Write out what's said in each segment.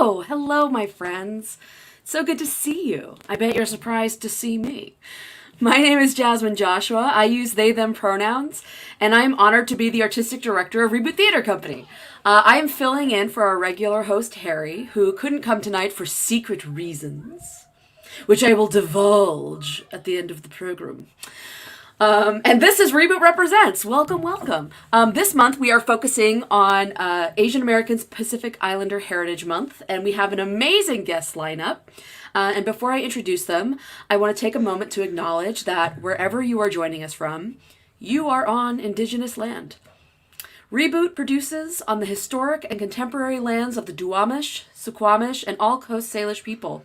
Hello, my friends. So good to see you. I bet you're surprised to see me. My name is Jasmine Joshua. I use they, them pronouns, and I am honored to be the artistic director of Reboot Theater Company. I am filling in for our regular host, Harry, who couldn't come tonight for secret reasons, which I will divulge at the end of the program. And this is Reboot Represents. Welcome, welcome. This month we are focusing on Asian Americans Pacific Islander Heritage Month, and we have an amazing guest lineup. And before I introduce them, I want to take a moment to acknowledge that wherever you are joining us from, you are on Indigenous land. Reboot produces on the historic and contemporary lands of the Duwamish, Suquamish, and all Coast Salish people.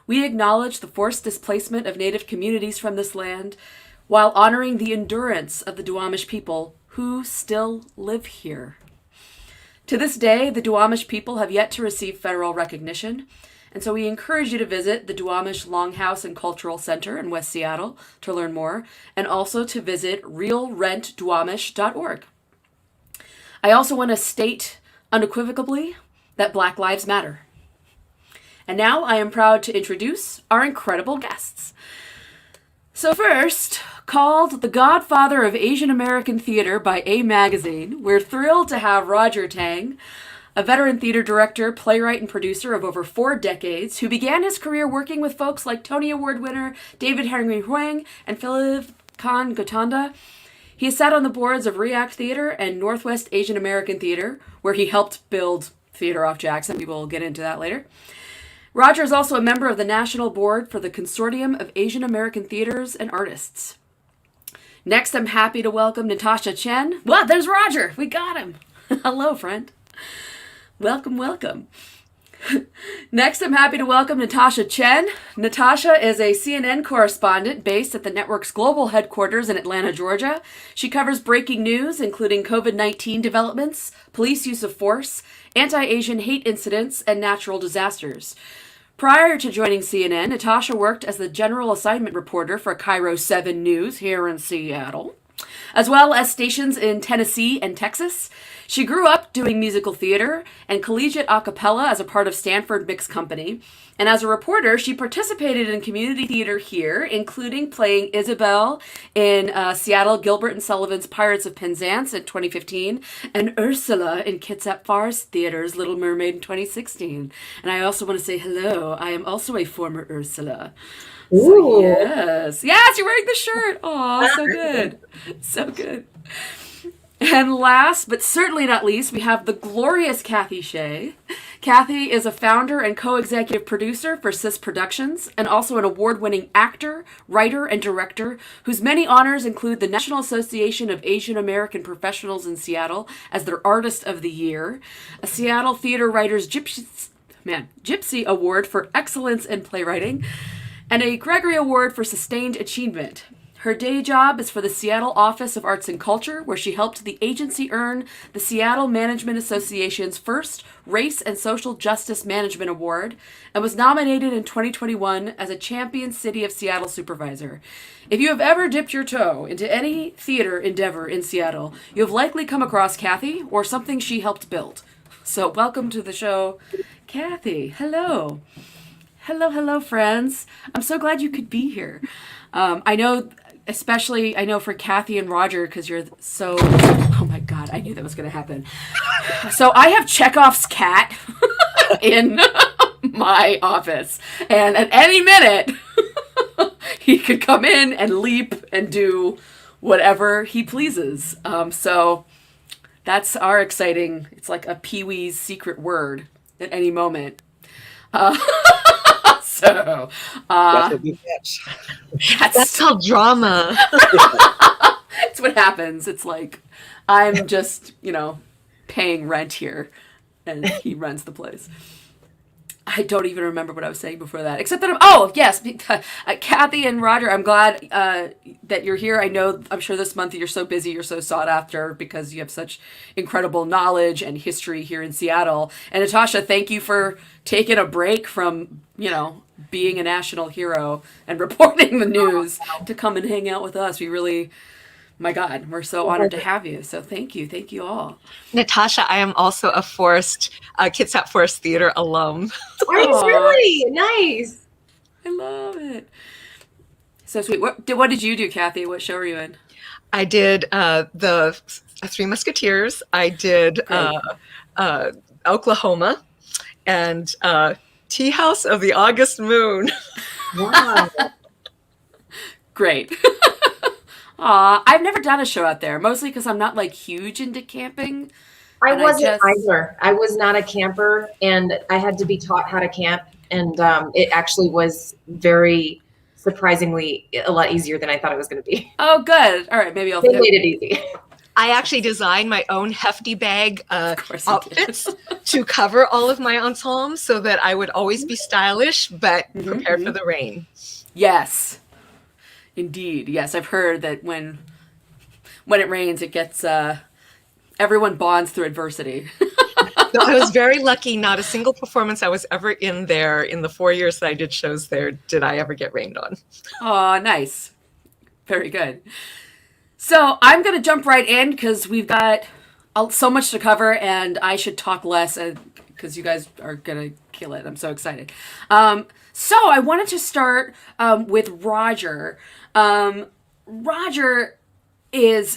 We acknowledge the forced displacement of Native communities from this land, while honoring the endurance of the Duwamish people who still live here. To this day, the Duwamish people have yet to receive federal recognition, and so we encourage you to visit the Duwamish Longhouse and Cultural Center in West Seattle to learn more, and also to visit realrentduwamish.org. I also want to state unequivocally that Black Lives Matter. And now I am proud to introduce our incredible guests. So first, called the Godfather of Asian American Theater by A Magazine, we're thrilled to have Roger Tang, a veteran theater director, playwright, and producer of over 4 decades, who began his career working with folks like Tony Award winner David Henry Hwang and Philip Khan Gotanda. He has sat on the boards of React Theater and Northwest Asian American Theater, where he helped build Theater Off Jackson. We will get into that later. Roger is also a member of the National Board for the Consortium of Asian American Theaters and Artists. Next, I'm happy to welcome Natasha Chen. Well, there's Roger. We got him. Hello, friend. Welcome, welcome. Next, I'm happy to welcome Natasha Chen. Natasha is a CNN correspondent based at the network's global headquarters in Atlanta, Georgia. She covers breaking news, including COVID-19 developments, police use of force, anti-Asian hate incidents, and natural disasters. Prior to joining CNN, Natasha worked as the general assignment reporter for Cairo 7 News here in Seattle, as well as stations in Tennessee and Texas. She grew up doing musical theater and collegiate a cappella as a part of Stanford Mix Company. And as a reporter, she participated in community theater here, including playing Isabel in Seattle Gilbert and Sullivan's Pirates of Penzance in 2015, and Ursula in Kitsap Forest Theater's Little Mermaid in 2016. And I also want to say hello. I am also a former Ursula. Ooh. So yes, you're wearing the shirt. Oh, so good. So good. And last, but certainly not least, we have the glorious Kathy Hsieh. Kathy is a founder and co-executive producer for CIS Productions, and also an award-winning actor, writer, and director, whose many honors include the National Association of Asian American Professionals in Seattle as their Artist of the Year, a Seattle Theater Writers Gypsy Award for Excellence in Playwriting, and a Gregory Award for Sustained Achievement. Her day job is for the Seattle Office of Arts and Culture, where she helped the agency earn the Seattle Management Association's first Race and Social Justice Management Award, and was nominated in 2021 as a Champion City of Seattle Supervisor. If you have ever dipped your toe into any theater endeavor in Seattle, you have likely come across Kathy or something she helped build. So welcome to the show, Kathy. Hello. Hello, friends. I'm so glad you could be here. I know for Kathy and Roger, because you're so, oh my God, I knew that was going to happen. So I have Chekhov's cat in my office, and at any minute, he could come in and leap and do whatever he pleases. So that's our exciting, it's like a Pee-wee's secret word at any moment. So, that's called drama. It's what happens. It's like, I'm just, paying rent here, and he runs the place. I don't even remember what I was saying before that, except that Kathy and Roger, I'm glad that you're here. I'm sure this month you're so busy, you're so sought after because you have such incredible knowledge and history here in Seattle. And Natasha, thank you for taking a break from, being a national hero and reporting the news to come and hang out with us. We really My God, we're so honored to have you. So thank you all. Natasha, I am also a Kitsap Forest Theater alum. Are you Aw, really? Nice. I love it. So sweet. What did you do, Kathy? What show were you in? I did the Three Musketeers. I did Great. Oklahoma and Tea House of the August Moon. Wow. Great. Aw, I've never done a show out there, mostly because I'm not like huge into camping. I And wasn't either. I was not a camper, and I had to be taught how to camp. And it actually was very surprisingly a lot easier than I thought it was going to be. Oh, good. All right, maybe I'll. They made it easy. I actually designed my own hefty bag course you outfits to cover all of my ensembles so that I would always be stylish but prepared for the rain. Yes, indeed. Yes, I've heard that when it rains, it gets everyone bonds through adversity. So I was very lucky. Not a single performance I was ever in there in the 4 years that I did shows there did I ever get rained on. Oh, nice. Very good. So I'm going to jump right in because we've got so much to cover and I should talk less because you guys are going to kill it. I'm so excited. So I wanted to start with Roger. Roger is,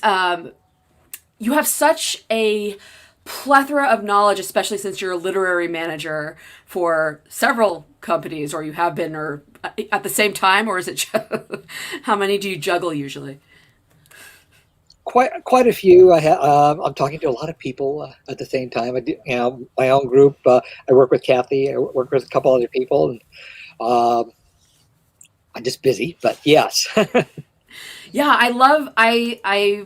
you have such a plethora of knowledge, especially since you're a literary manager for several companies, or you have been, or at the same time, or is it how many do you juggle usually? Quite a few. I'm talking to a lot of people at the same time. I do, my own group. I work with Kathy. I work with a couple other people, and I'm just busy. But yes. Yeah, I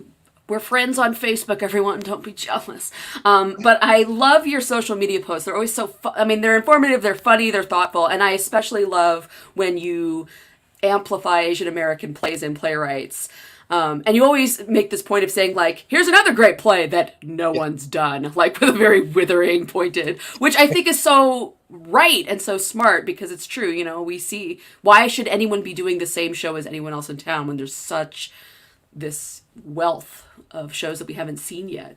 we're friends on Facebook, everyone. Don't be jealous. But I love your social media posts. They're always so I mean, they're informative, they're funny, they're thoughtful. And I especially love when you amplify Asian American plays and playwrights. And you always make this point of saying, like, here's another great play that no one's done, like with a very withering, pointed, which I think is so right and so smart because it's true. You know, we see, why should anyone be doing the same show as anyone else in town when there's such this wealth of shows that we haven't seen yet?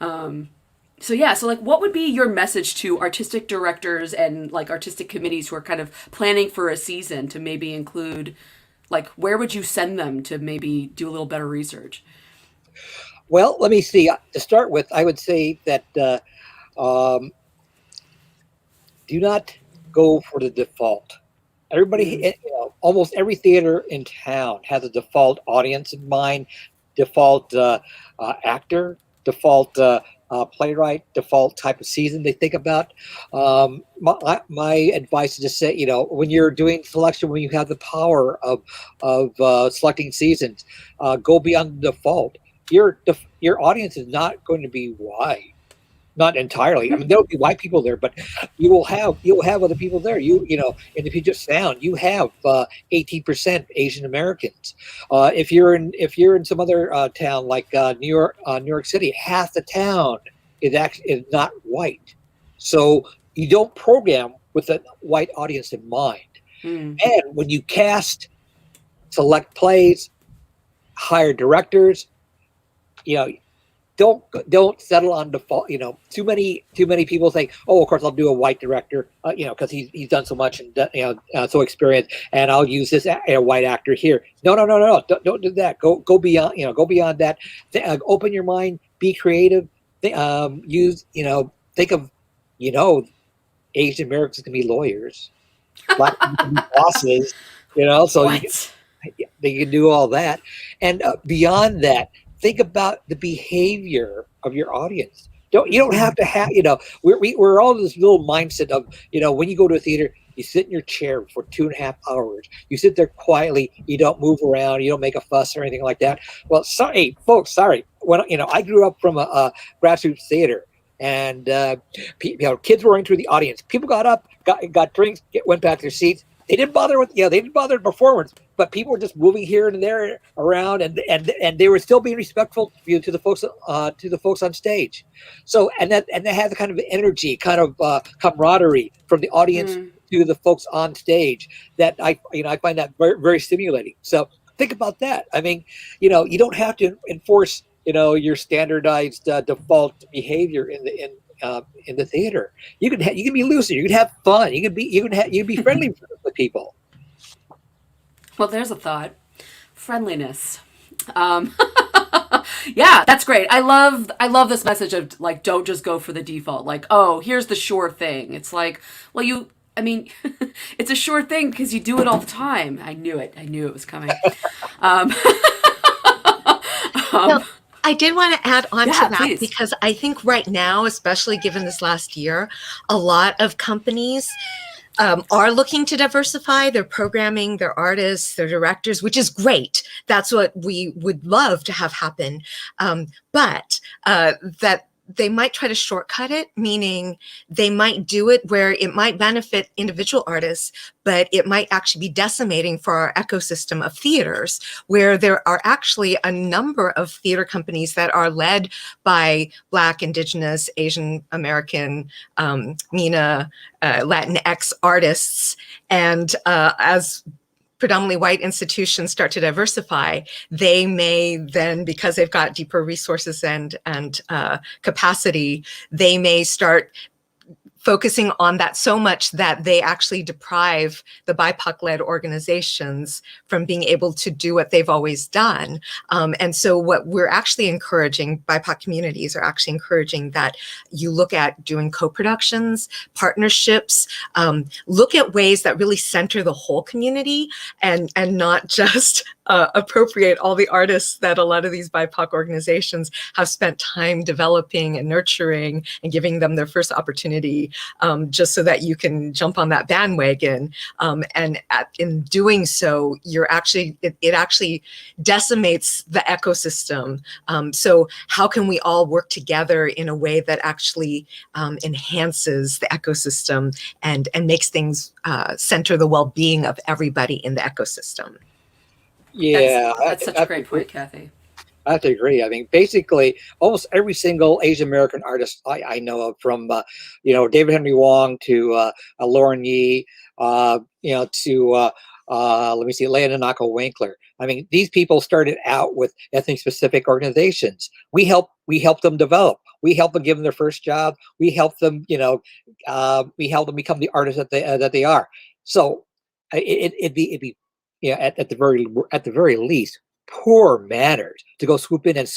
So like, what would be your message to artistic directors and like artistic committees who are kind of planning for a season to maybe include, like, where would you send them to maybe do a little better research? Well, let me see. To start with, I would say that do not go for the default. Everybody, almost every theater in town has a default audience in mind, default actor, default playwright, default type of season they think about. My advice is to say, when you're doing selection, when you have the power of selecting seasons, go beyond the default. Your audience is not going to be wide. Not entirely. I mean, there'll be white people there, but you'll have other people there. In the Puget Sound, you have 18% Asian Americans. If you're in some other town like New York City, half the town is not white. So you don't program with a white audience in mind. And when you select plays, hire directors, don't settle on default. Too many people think, oh, of course I'll do a white director, because he's done so much and so experienced, and I'll use this white actor here. No, don't do that. Go beyond. Go beyond that. Open your mind. Be creative. Think of, Asian Americans can be lawyers, Black people can be bosses. So they can do all that, and beyond that, think about the behavior of your audience. You don't have to have, we're all in this little mindset of, when you go to a theater, you sit in your chair for 2.5 hours. You sit there quietly. You don't move around. You don't make a fuss or anything like that. Well, sorry, folks. When I grew up from a grassroots theater, and kids were into the audience. People got up, got drinks, went back to their seats. They didn't bother with they didn't bother with performance, but people were just moving here and there around, and they were still being respectful to the folks on stage. So and they had the kind of energy, kind of camaraderie from the audience to the folks on stage that I find that very, very stimulating. So think about that. I mean, you don't have to enforce, your standardized default behavior in the theater. You can be looser. You can have fun. You can be friendly with people. Well, there's a thought. Friendliness. Um, yeah, that's great. I love this message of like, don't just go for the default. Like, oh, here's the sure thing. It's like, well, I mean, it's a sure thing because you do it all the time. I knew it. I knew it was coming. Um, Well, I did want to add on to that please. because I think right now, especially given this last year, a lot of companies are looking to diversify their programming, their artists, their directors, which is great. That's what we would love to have happen. But that they might try to shortcut it, meaning they might do it where it might benefit individual artists, but it might actually be decimating for our ecosystem of theaters, where there are actually a number of theater companies that are led by Black, Indigenous, Asian American, MENA, Latinx artists. And as predominantly white institutions start to diversify, they may then, because they've got deeper resources and capacity, they may start focusing on that so much that they actually deprive the BIPOC-led organizations from being able to do what they've always done. And so what we're actually encouraging, BIPOC communities are actually encouraging that you look at doing co-productions, partnerships, look at ways that really center the whole community and not just appropriate all the artists that a lot of these BIPOC organizations have spent time developing and nurturing and giving them their first opportunity, just so that you can jump on that bandwagon. In doing so, it actually decimates the ecosystem. So how can we all work together in a way that actually enhances the ecosystem and makes things center the well-being of everybody in the ecosystem? Yeah, that's such a great point, Kathy. I have to agree. I mean, basically, almost every single Asian American artist I know of, from David Henry Wong to Lauren Yee, to let me see, Leah Nanako Winkler. I mean, these people started out with ethnic specific organizations. We help them develop. We help them give them their first job. We help them, we help them become the artists that they are. So it'd be at the very least, poor manners to go swoop in and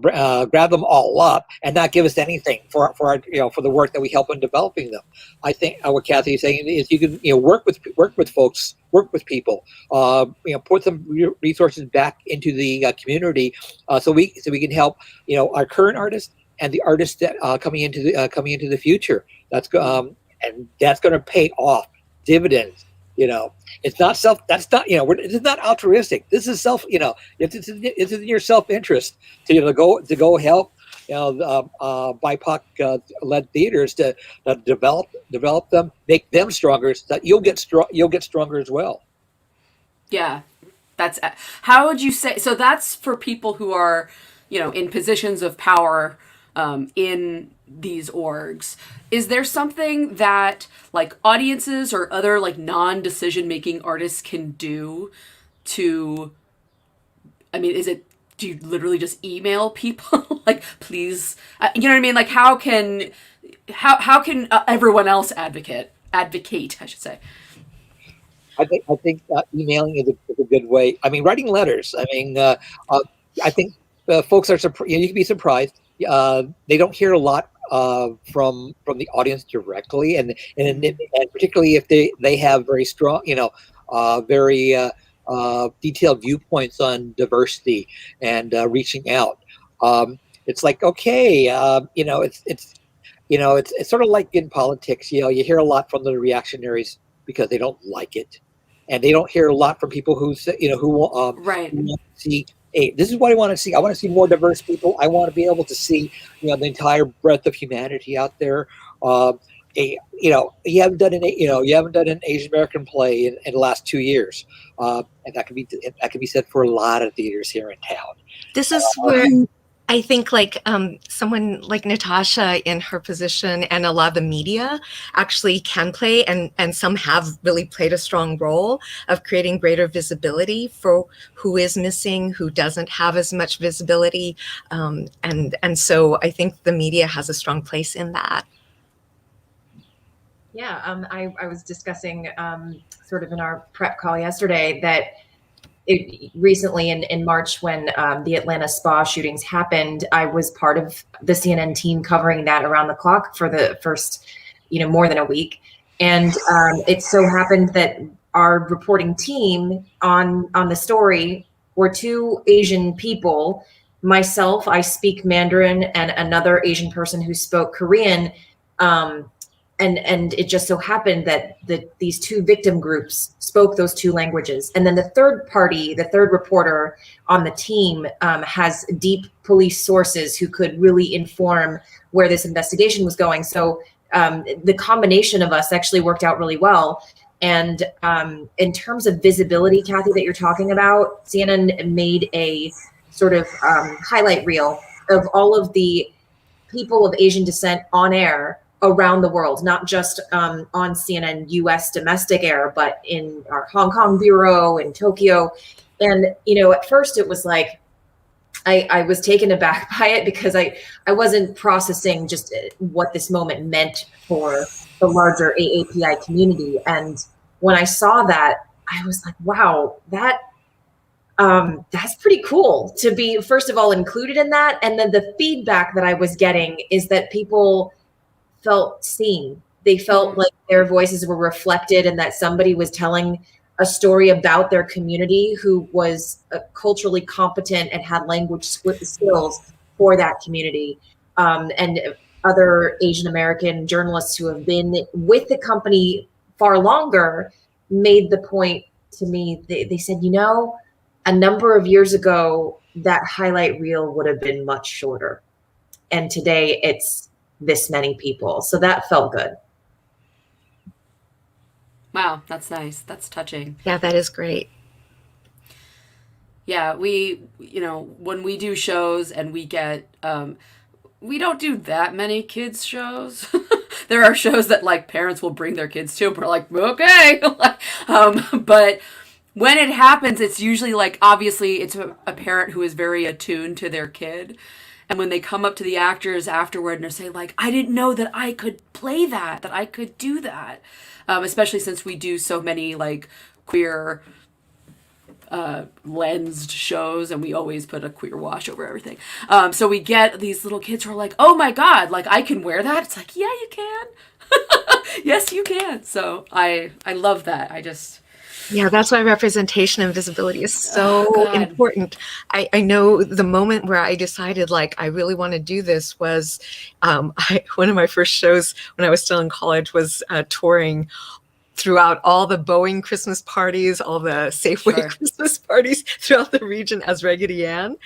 grab them all up and not give us anything for the work that we help in developing them. I think what Kathy is saying is you can work with folks, work with people, put some resources back into the community, so we can help our current artists and the artists that coming into the future. That's and that's going to pay off dividends. It's not this is not altruistic. This is it's in your self-interest to go help BIPOC led theaters to develop them, make them stronger, so that you'll get stronger as well. Yeah, that's how would you say? So that's for people who are in positions of power in these orgs. Is there something that like audiences or other like non-decision making artists can do to, I mean, do you literally just email people like, please, you know what I mean? Like how can everyone else advocate, I should say. I think emailing is a good way. I mean, writing letters. I mean, I think folks are surprised. You can be surprised. They don't hear a lot from the audience directly, and particularly if they have very strong, very detailed viewpoints on diversity and reaching out. It's like, okay, it's sort of like in politics. You hear a lot from the reactionaries because they don't like it, and they don't hear a lot from people who say, right. who want to see. Hey, this is what I want to see. I want to see more diverse people. I want to be able to see, the entire breadth of humanity out there. You haven't done an Asian American play in the last 2 years, and that can be said for a lot of theaters here in town. This is where I think like someone like Natasha in her position and a lot of the media actually can play, and some have really played a strong role of creating greater visibility for who is missing, who doesn't have as much visibility. And so I think the media has a strong place in that. Yeah, I was discussing sort of in our prep call yesterday that recently in March when the Atlanta spa shootings happened, I was part of the CNN team covering that around the clock for the first, more than a week. And it so happened that our reporting team on the story were two Asian people. Myself, I speak Mandarin, and another Asian person who spoke Korean. And it just so happened that these two victim groups spoke those two languages. And then the third party, the third reporter on the team, has deep police sources who could really inform where this investigation was going. So the combination of us actually worked out really well. And in terms of visibility, Kathy, that you're talking about, CNN made a sort of highlight reel of all of the people of Asian descent on air around the world, not just on CNN US domestic air, but in our Hong Kong bureau in Tokyo. And, at first it was like, I was taken aback by it because I wasn't processing just what this moment meant for the larger AAPI community. And when I saw that, I was like, wow, that's pretty cool to be, first of all, included in that. And then the feedback that I was getting is that people felt seen. They felt like their voices were reflected and that somebody was telling a story about their community who was culturally competent and had language skills for that community. And other Asian American journalists who have been with the company far longer made the point to me. They said, a number of years ago, that highlight reel would have been much shorter. And today it's this many people. So that felt good. Wow, that's nice. That's touching. Yeah, that is great. Yeah, we, when we do shows and we get, we don't do that many kids shows. There are shows that like parents will bring their kids to, and we're like, okay. But when it happens, it's usually like, obviously it's a parent who is very attuned to their kid. And when they come up to the actors afterward and they say like, I didn't know that I could play that I could do that. Especially since we do so many like queer lensed shows and we always put a queer wash over everything. So we get these little kids who are like, oh my God, like I can wear that. It's like, yeah, you can. Yes, you can. So I love that. Yeah, that's why representation and visibility is so important. I know the moment where I decided like I really want to do this was one of my first shows when I was still in college was touring throughout all the Boeing Christmas parties, all the Safeway Christmas parties throughout the region as Raggedy Ann.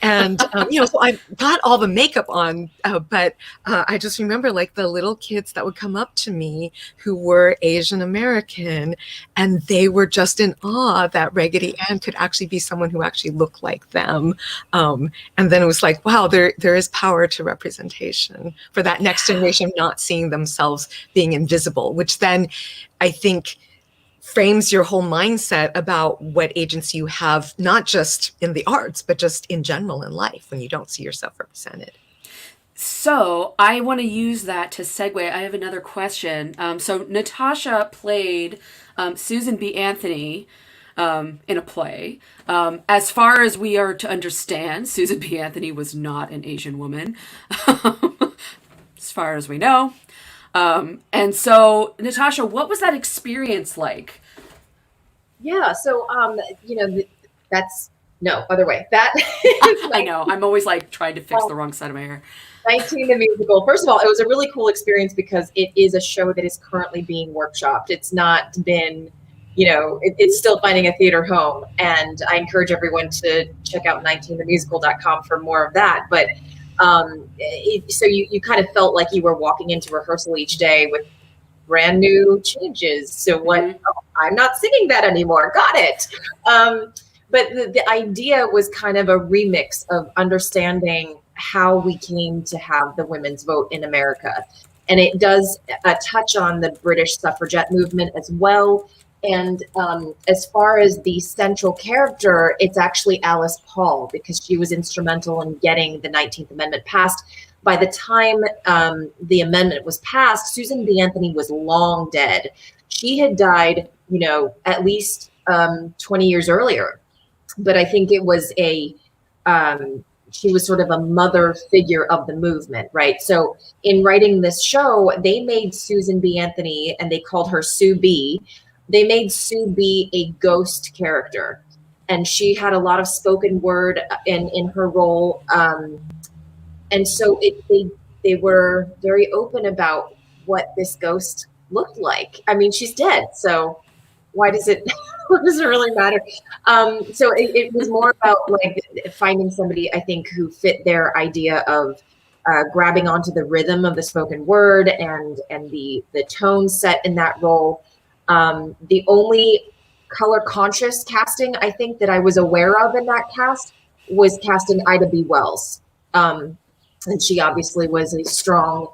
And, so I got all the makeup on, but I just remember like the little kids that would come up to me who were Asian American, and they were just in awe that Raggedy Ann could actually be someone who actually looked like them. And then it was like, wow, there is power to representation for that next generation not seeing themselves being invisible, which then I think frames your whole mindset about what agency you have, not just in the arts, but just in general in life when you don't see yourself represented. So I want to use that to segue. I have another question. So Natasha played Susan B. Anthony in a play. As far as we are to understand, Susan B. Anthony was not an Asian woman, as far as we know. And so, Natasha, what was that experience like? Yeah, so that's no other way. That I know. I'm always like trying to fix the wrong side of my hair. 19 the musical. First of all, it was a really cool experience because it is a show that is currently being workshopped. It's not been, it's still finding a theater home. And I encourage everyone to check out 19themusical.com for more of that. But so you kind of felt like you were walking into rehearsal each day with brand new changes. So what? Oh, I'm not singing that anymore. Got it. but the idea was kind of a remix of understanding how we came to have the women's vote in America. And it does touch on the British suffragette movement as well. And as far as the central character, it's actually Alice Paul, because she was instrumental in getting the 19th Amendment passed. By the time the amendment was passed, Susan B. Anthony was long dead. She had died, at least 20 years earlier. But I think it was she was sort of a mother figure of the movement, right? So in writing this show, they made Susan B. Anthony, and they called her Sue B. They made Sue B. a ghost character, and she had a lot of spoken word in her role. And so they were very open about what this ghost looked like. I mean, she's dead, so why does it what does it really matter? So it was more about like finding somebody, I think, who fit their idea of grabbing onto the rhythm of the spoken word and the tone set in that role. The only color conscious casting I think that I was aware of in that cast was casting Ida B. Wells. And she obviously was a strong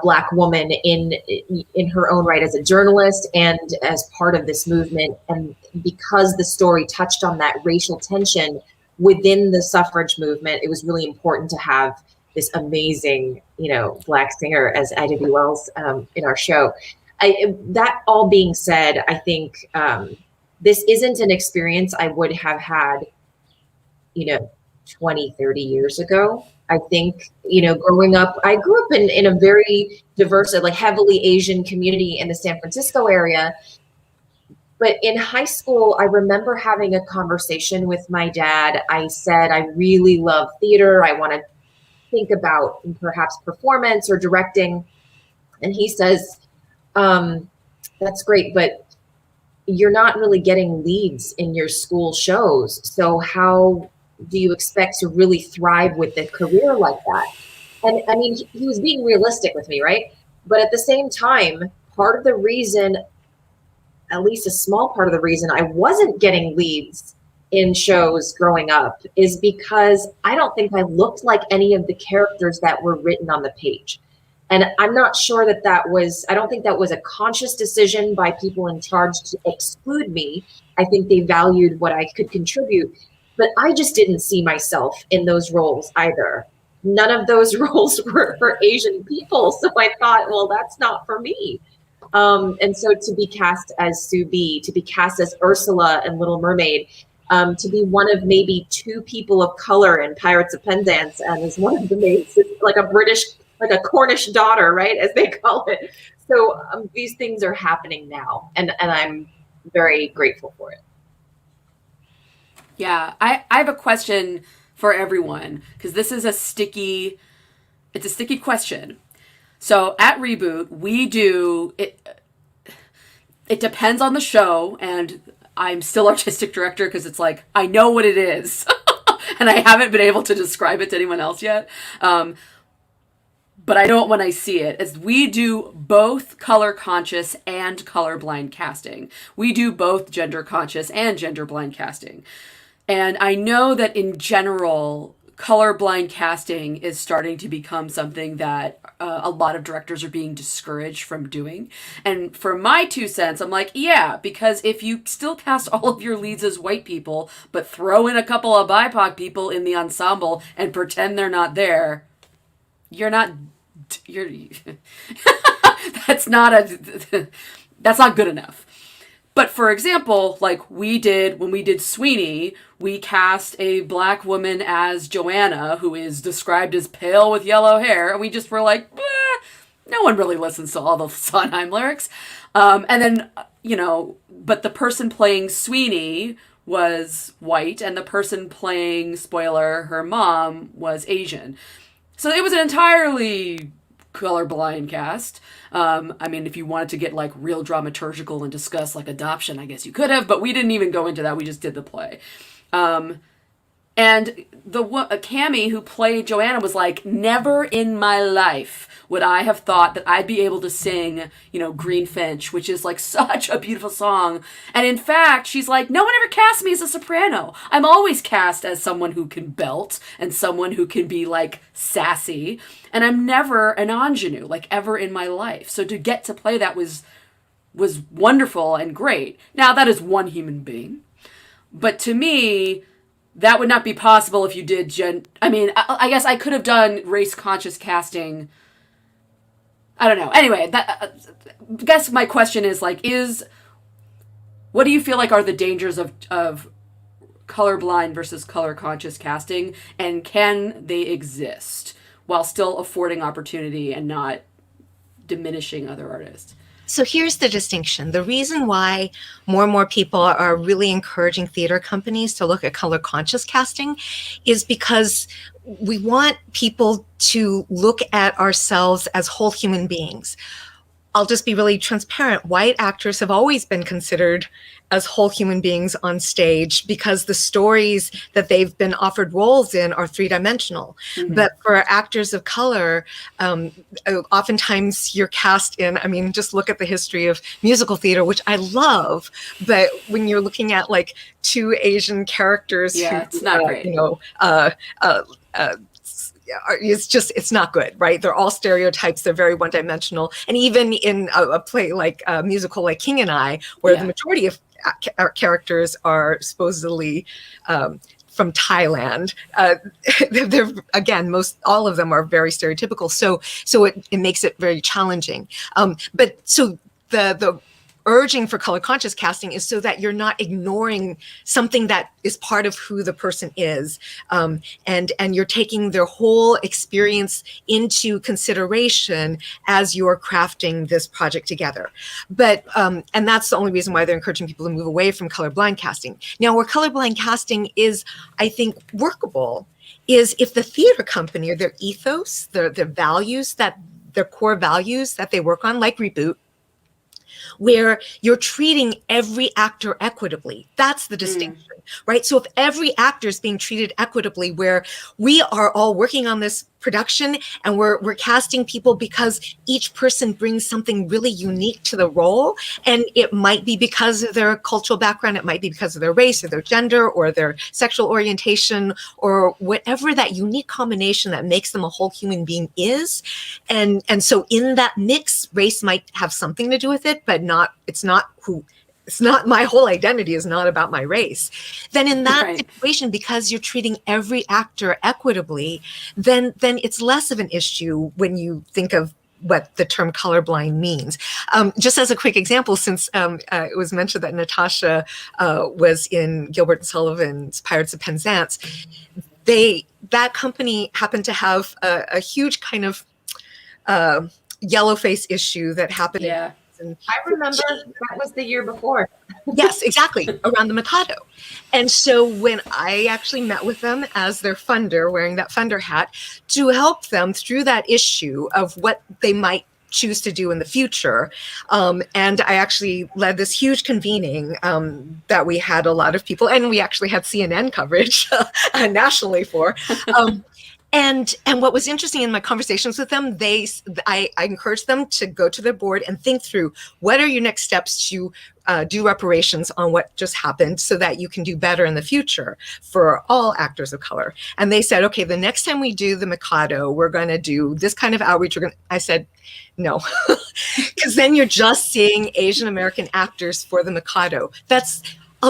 Black woman in her own right as a journalist and as part of this movement. And because the story touched on that racial tension within the suffrage movement, it was really important to have this amazing, Black singer as Ida B. Wells in our show. That all being said, I think this isn't an experience I would have had, 20, 30 years ago. I think, growing up, I grew up in a very diverse, like heavily Asian community in the San Francisco area. But in high school, I remember having a conversation with my dad. I said, I really love theater. I want to think about perhaps performance or directing. And he says, that's great, but you're not really getting leads in your school shows. So how do you expect to really thrive with a career like that? And I mean, he was being realistic with me, right? But at the same time, part of the reason, at least a small part of the reason I wasn't getting leads in shows growing up is because I don't think I looked like any of the characters that were written on the page. And I'm not sure I don't think that was a conscious decision by people in charge to exclude me. I think they valued what I could contribute. But I just didn't see myself in those roles either. None of those roles were for Asian people. So I thought, well, that's not for me. And so to be cast as Sue B, to be cast as Ursula in Little Mermaid, to be one of maybe two people of color in Pirates of Penzance, and as one of the maids, like a Cornish daughter, right, as they call it. So these things are happening now, and I'm very grateful for it. Yeah, I have a question for everyone, because this is a sticky question. So at Reboot, we do, it depends on the show, and I'm still artistic director because it's like, I know what it is, and I haven't been able to describe it to anyone else yet. But I know it when I see it, is we do both color conscious and colorblind casting. We do both gender conscious and gender blind casting. And I know that in general, colorblind casting is starting to become something that a lot of directors are being discouraged from doing. And for my 2 cents, I'm like, yeah, because if you still cast all of your leads as white people, but throw in a couple of BIPOC people in the ensemble and pretend they're not there, that's not good enough. But for example, like when we did Sweeney, we cast a Black woman as Joanna, who is described as pale with yellow hair, and we just were like, no one really listens to all the Sondheim lyrics. And then, but the person playing Sweeney was white, and the person playing, spoiler, her mom was Asian. So it was an entirely colorblind cast. I mean, if you wanted to get like real dramaturgical and discuss like adoption, I guess you could have, but we didn't even go into that. We just did the play. And And Cammie, who played Joanna, was like, never in my life would I have thought that I'd be able to sing, Green Finch, which is like such a beautiful song. And in fact, she's like, no one ever cast me as a soprano. I'm always cast as someone who can belt and someone who can be like sassy. And I'm never an ingenue, like ever in my life. So to get to play that was wonderful and great. Now, that is one human being. But to me, that would not be possible if you did I guess I could have done race-conscious casting. I don't know. Anyway, I guess my question is what do you feel like are the dangers of colorblind versus color-conscious casting, and can they exist while still affording opportunity and not diminishing other artists? So here's the distinction. The reason why more and more people are really encouraging theater companies to look at color conscious casting is because we want people to look at ourselves as whole human beings. I'll just be really transparent. White actors have always been considered as whole human beings on stage because the stories that they've been offered roles in are three-dimensional. Mm-hmm. But for actors of color, oftentimes you're cast in, just look at the history of musical theater, which I love. But when you're looking at like two Asian characters, it's not great. It's not good, right? They're all stereotypes. They're very one-dimensional. And even in a play like a musical like King and I, where the majority of our characters are supposedly from Thailand, they're again, all of them are very stereotypical. So it makes it very challenging. But so the urging for color conscious casting is so that you're not ignoring something that is part of who the person is, and you're taking their whole experience into consideration as you're crafting this project together. But and that's the only reason why they're encouraging people to move away from colorblind casting. Now, where colorblind casting is, I think, workable is if the theater company or their ethos, their values, their core values that they work on, like Reboot, where you're treating every actor equitably. That's the distinction, right? So if every actor is being treated equitably, where we are all working on this production and we're casting people because each person brings something really unique to the role, and it might be because of their cultural background, it might be because of their race or their gender or their sexual orientation or whatever that unique combination that makes them a whole human being is. And so in that mix, race might have something to do with it, but it's not my whole identity is not about my race. Then in that situation, because you're treating every actor equitably, then it's less of an issue when you think of what the term colorblind means. Just as a quick example, since it was mentioned that Natasha was in Gilbert and Sullivan's Pirates of Penzance, that company happened to have a huge kind of yellow face issue that happened. Yeah. I remember that was the year before. Yes, exactly, around the Mikado. And so when I actually met with them as their funder, wearing that funder hat, to help them through that issue of what they might choose to do in the future. And I actually led this huge convening that we had a lot of people, and we actually had CNN coverage nationally for. And what was interesting in my conversations with them, I encouraged them to go to their board and think through what are your next steps to do reparations on what just happened so that you can do better in the future for all actors of color. And they said, okay, the next time we do the Mikado, we're going to do this kind of outreach. I said, no, because then you're just seeing Asian American actors for the Mikado.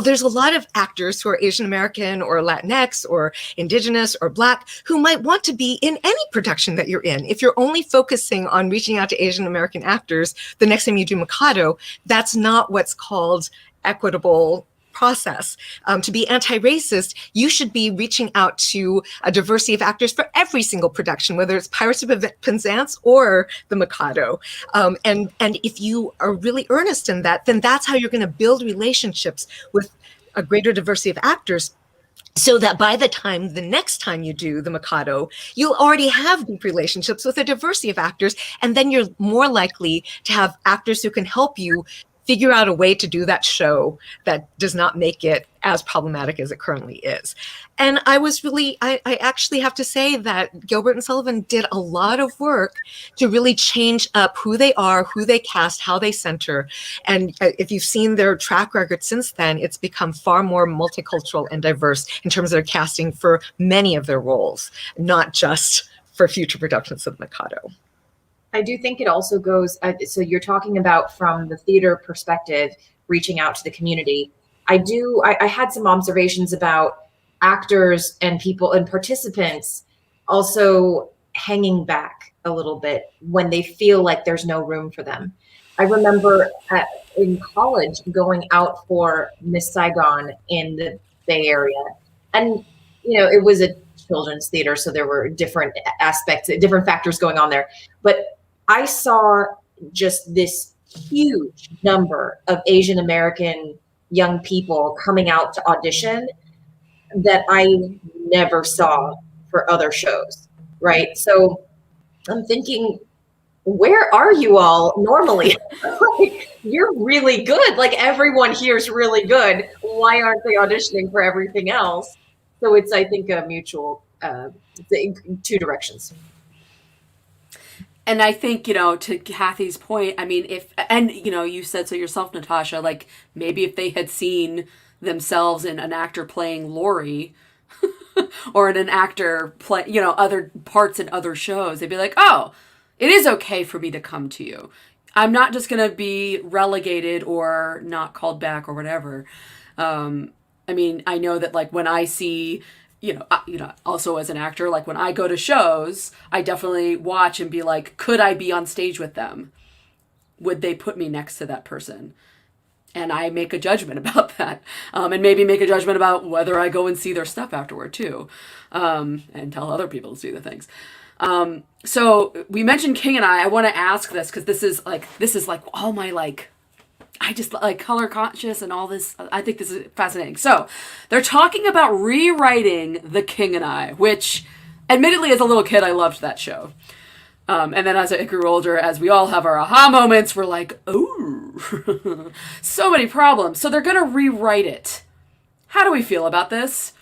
There's a lot of actors who are Asian American or Latinx or Indigenous or Black who might want to be in any production that you're in. If you're only focusing on reaching out to Asian American actors, the next time you do Mikado, that's not what's called equitable process. To be anti-racist, you should be reaching out to a diversity of actors for every single production, whether it's Pirates of Penzance or the Mikado. And if you are really earnest in that, then that's how you're going to build relationships with a greater diversity of actors, so that by the next time you do the Mikado, you'll already have deep relationships with a diversity of actors, and then you're more likely to have actors who can help you figure out a way to do that show that does not make it as problematic as it currently is. And I actually have to say that Gilbert and Sullivan did a lot of work to really change up who they are, who they cast, how they center. And if you've seen their track record since then, it's become far more multicultural and diverse in terms of their casting for many of their roles, not just for future productions of Mikado. I do think it also goes, so you're talking about from the theater perspective, reaching out to the community. I had some observations about actors and people and participants also hanging back a little bit when they feel like there's no room for them. I remember in college going out for Miss Saigon in the Bay Area, and it was a children's theater, so there were different aspects, different factors going on there. But I saw just this huge number of Asian American young people coming out to audition that I never saw for other shows, right? So I'm thinking, where are you all normally? Like, you're really good. Like, everyone here's really good. Why aren't they auditioning for everything else? So it's, I think, a mutual two directions. And I think, to Kathy's point, I mean, you said so yourself, Natasha, like maybe if they had seen themselves in an actor playing Lori or in an actor play, other parts in other shows, they'd be like, oh, it is okay for me to come to you. I'm not just going to be relegated or not called back or whatever. I mean, I know that like when I see, also as an actor, like when I go to shows, I definitely watch and be like, could I be on stage with them? Would they put me next to that person? And I make a judgment about that. And maybe make a judgment about whether I go and see their stuff afterward too. And tell other people to do the things. So we mentioned King and I want to ask this because this is like all my I just like color conscious and all this. I think this is fascinating. So they're talking about rewriting The King and I, which admittedly as a little kid, I loved that show. And then as I grew older, as we all have our aha moments, we're like, ooh, so many problems. So they're going to rewrite it. How do we feel about this?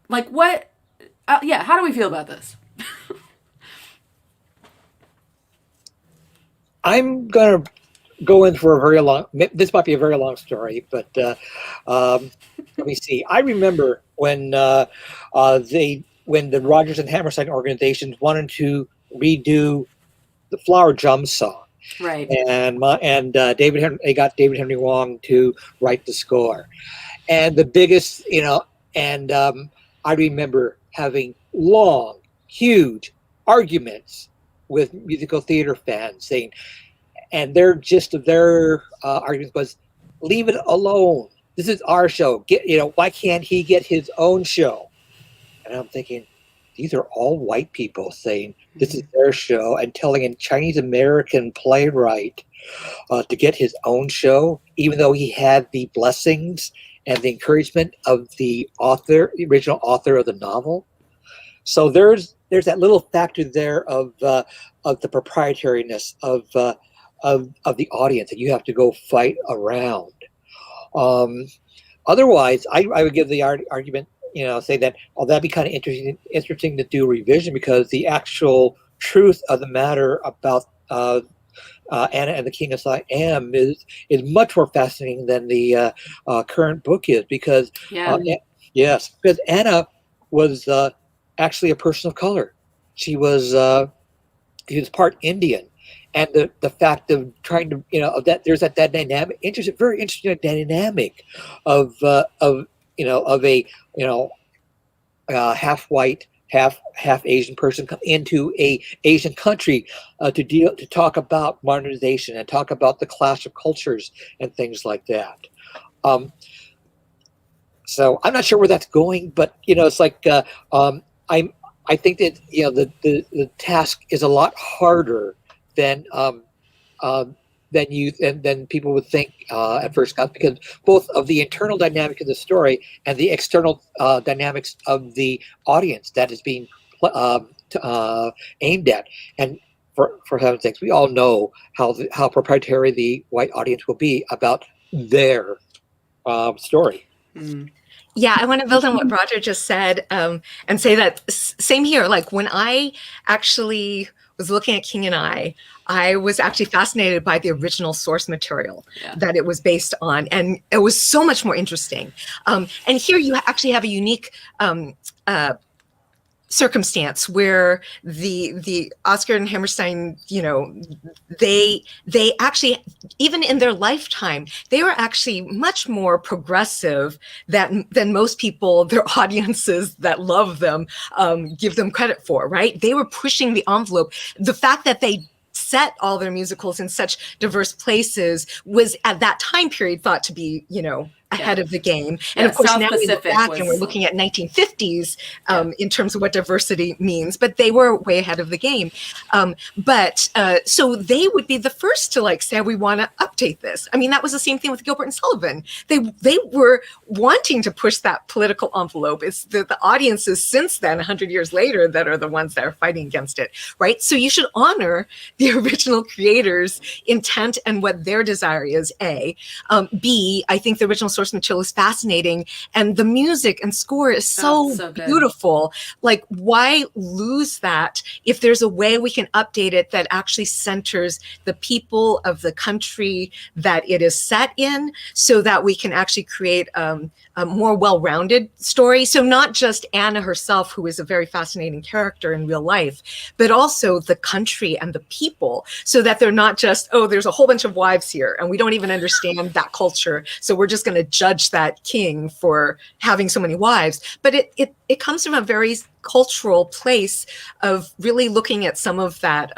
Like what? How do we feel about this? I'm going to go in for a very long, this might be a very long story, but let me see. I remember when the Rodgers and Hammerstein organizations wanted to redo the Flower Drum song. Right. And they got David Henry Wong to write the score. And the biggest, I remember having long, huge arguments with musical theater fans saying, and their gist of their argument was, leave it alone. This is our show. Why can't he get his own show? And I'm thinking, these are all white people saying this is their show and telling a Chinese American playwright to get his own show, even though he had the blessings and the encouragement of the original author of the novel. So there's that little factor there of the proprietariness of the audience that you have to go fight around. Otherwise, I would give the argument, say that, that'd be kind of interesting to do revision, because the actual truth of the matter about Anna and the King of Siam is much more fascinating than the current book is, because because Anna was actually a person of color. She was part Indian. And the fact of trying to, that there's that dynamic, very interesting dynamic of a half white, half Asian person come into a Asian country to talk about modernization and talk about the clash of cultures and things like that. So I'm not sure where that's going, but it's like I think that the task is a lot harder than people would think at first glance, because both of the internal dynamic of the story and the external dynamics of the audience that is being aimed at. And for heaven's sakes, we all know how proprietary the white audience will be about their story. Mm. Yeah, I want to build on what Roger just said, and say that same here. Like when I actually was looking at King and I was actually fascinated by the original source material that it was based on, and it was so much more interesting. And here you actually have a unique circumstance where the Oscar and Hammerstein, you know, they actually, even in their lifetime, they were actually much more progressive than most people, their audiences that love them, give them credit for, right? They were pushing the envelope. The fact that they set all their musicals in such diverse places was at that time period thought to be, you know, ahead of the game. And of course, South now Pacific we look back and we're looking at 1950s in terms of what diversity means, but they were way ahead of the game. So they would be the first to like say, we want to update this. I mean, that was the same thing with Gilbert and Sullivan. They were wanting to push that political envelope. It's the audiences since then, 100 years later, that are the ones that are fighting against it, right? So you should honor the original creators' intent and what their desire is, A. B, I think the original source material is fascinating, and the music and score is so beautiful. Like, why lose that if there's a way we can update it that actually centers the people of the country that it is set in, so that we can actually create a more well-rounded story? So not just Anna herself, who is a very fascinating character in real life, but also the country and the people, so that they're not just, oh, there's a whole bunch of wives here and we don't even understand that culture, so we're just going to judge that king for having so many wives. But it comes from a very cultural place of really looking at some of that.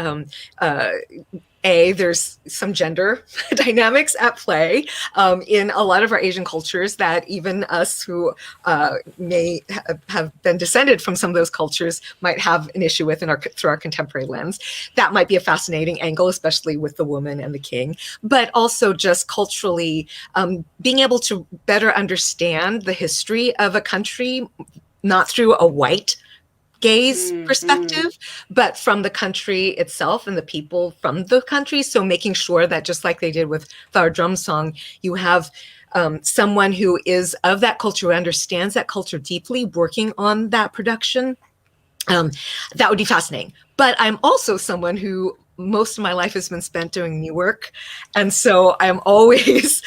There's some gender dynamics at play in a lot of our Asian cultures that even us who may have been descended from some of those cultures might have an issue with through our contemporary lens. That might be a fascinating angle, especially with the woman and the king, but also just culturally being able to better understand the history of a country, not through a white gaze perspective, but from the country itself and the people from the country. So making sure that, just like they did with Flower Drum Song, you have someone who is of that culture, who understands that culture deeply, working on that production. That would be fascinating. But I'm also someone who most of my life has been spent doing new work. And so I'm always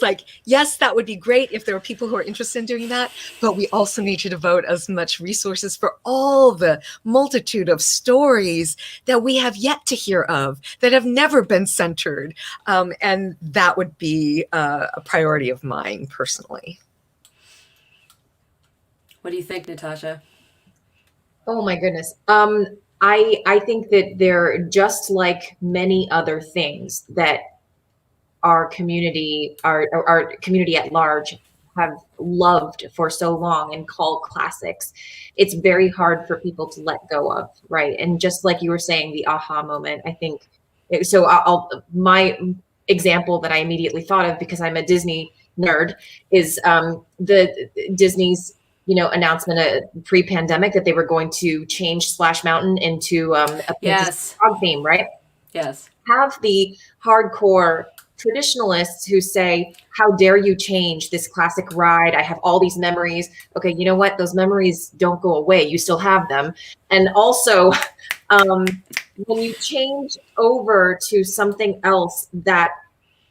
like, yes, that would be great if there are people who are interested in doing that, but we also need to devote as much resources for all the multitude of stories that we have yet to hear of, that have never been centered. And that would be a priority of mine personally. What do you think, Natasha? Oh my goodness. I think that they're just like many other things that our community at large have loved for so long and call classics. It's very hard for people to let go of, right? And just like you were saying, the aha moment, I think. My example that I immediately thought of, because I'm a Disney nerd, is the Disney's announcement pre-pandemic that they were going to change Splash Mountain into a frog theme, right? Yes. Have the hardcore traditionalists who say, how dare you change this classic ride? I have all these memories. Okay, you know what? Those memories don't go away. You still have them. And also, when you change over to something else that